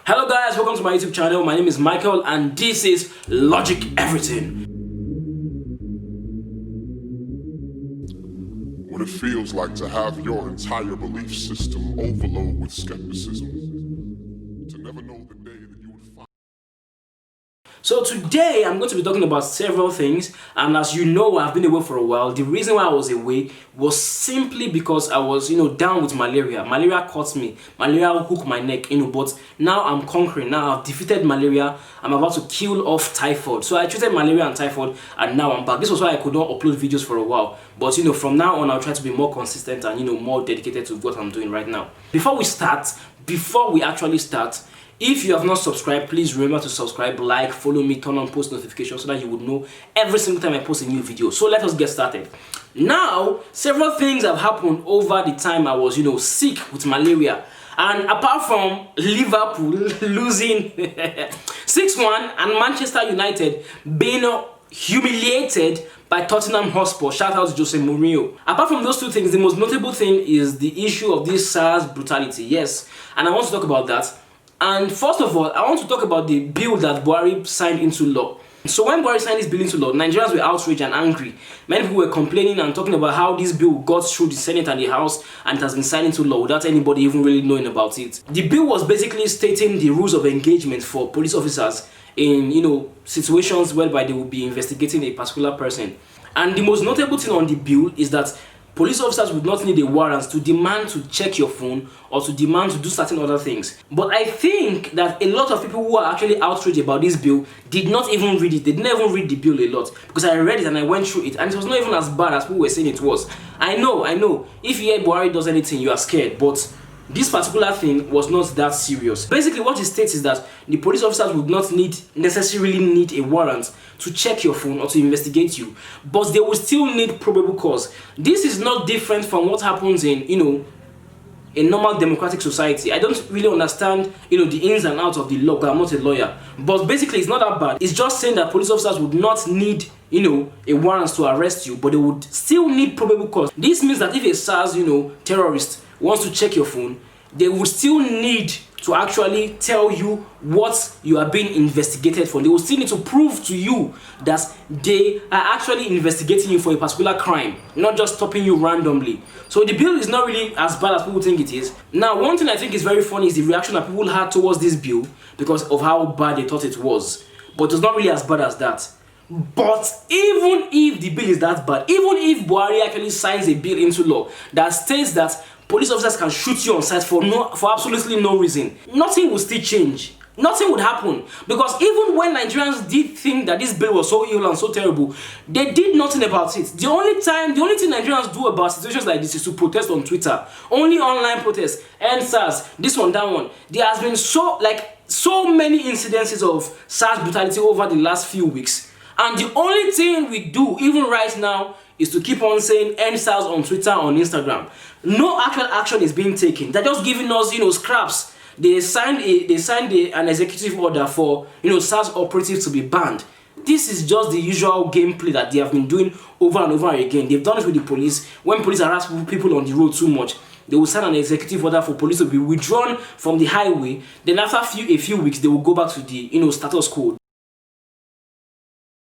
Hello guys, welcome to my YouTube channel. My name is Michael and this is Logic Everything. What it feels like to have your entire belief system overload with skepticism. To never know the day that you would find. So today I'm going to be talking about several things, and as you know, I've been away for a while. The reason why I was away was simply because I was, down with malaria. Malaria caught me. Malaria hooked my neck, but now I'm conquering. Now I've defeated malaria. I'm about to kill off typhoid. So I treated malaria and typhoid, and now I'm back. This was why I could not upload videos for a while. But from now on, I'll try to be more consistent and more dedicated to what I'm doing right now. Before we actually start, if you have not subscribed, please remember to subscribe, like, follow me, turn on post notifications so that you would know every single time I post a new video. So let us get started. Now, several things have happened over the time I was, sick with malaria. And apart from Liverpool losing 6-1 and Manchester United being humiliated by Tottenham Hotspur, shout out to Jose Mourinho. Apart from those two things, the most notable thing is the issue of this Sars Brutality. Yes, and I want to talk about that. And first of all, I want to talk about the bill that Buhari signed into law. So when Buhari signed this bill into law, Nigerians were outraged and angry. Many people were complaining and talking about how this bill got through the Senate and the House and it has been signed into law without anybody even really knowing about it. The bill was basically stating the rules of engagement for police officers in, situations whereby they will be investigating a particular person. And the most notable thing on the bill is that police officers would not need a warrant to demand to check your phone or to demand to do certain other things. But I think that a lot of people who are actually outraged about this bill did not even read it. They didn't even read the bill a lot, because I read it and I went through it and it was not even as bad as people were saying it was. I know. If you hear Buhari does anything, you are scared, but this particular thing was not that serious. Basically, what it states is that the police officers would not necessarily need a warrant to check your phone or to investigate you, but they will still need probable cause. This is not different from what happens in, a normal democratic society. I don't really understand, the ins and outs of the law, because I'm not a lawyer. But basically, it's not that bad. It's just saying that police officers would not need, a warrant to arrest you, but they would still need probable cause. This means that if a SARS, terrorist wants to check your phone, they would still need to actually tell you what you are being investigated for. They will still need to prove to you that they are actually investigating you for a particular crime, not just stopping you randomly. So the bill is not really as bad as people think it is. Now, one thing I think is very funny is the reaction that people had towards this bill because of how bad they thought it was. But it's not really as bad as that. But even if the bill is that bad, even if Buhari actually signs a bill into law that states that police officers can shoot you on sight for absolutely no reason, nothing will still change. Nothing would happen, because even when Nigerians did think that this bill was so ill and so terrible, they did nothing about it. The only thing Nigerians do about situations like this is to protest on Twitter. Only online protests, SARS, this one, that one. There has been so many incidences of SARS brutality over the last few weeks. And the only thing we do, even right now, is to keep on saying SARS on Twitter, on Instagram. No actual action is being taken. They're just giving us, scraps. They signed an executive order for, SARS operatives to be banned. This is just the usual gameplay that they have been doing over and over again. They've done it with the police. When police harass people on the road too much, they will sign an executive order for police to be withdrawn from the highway. Then after a few weeks, they will go back to the, status quo.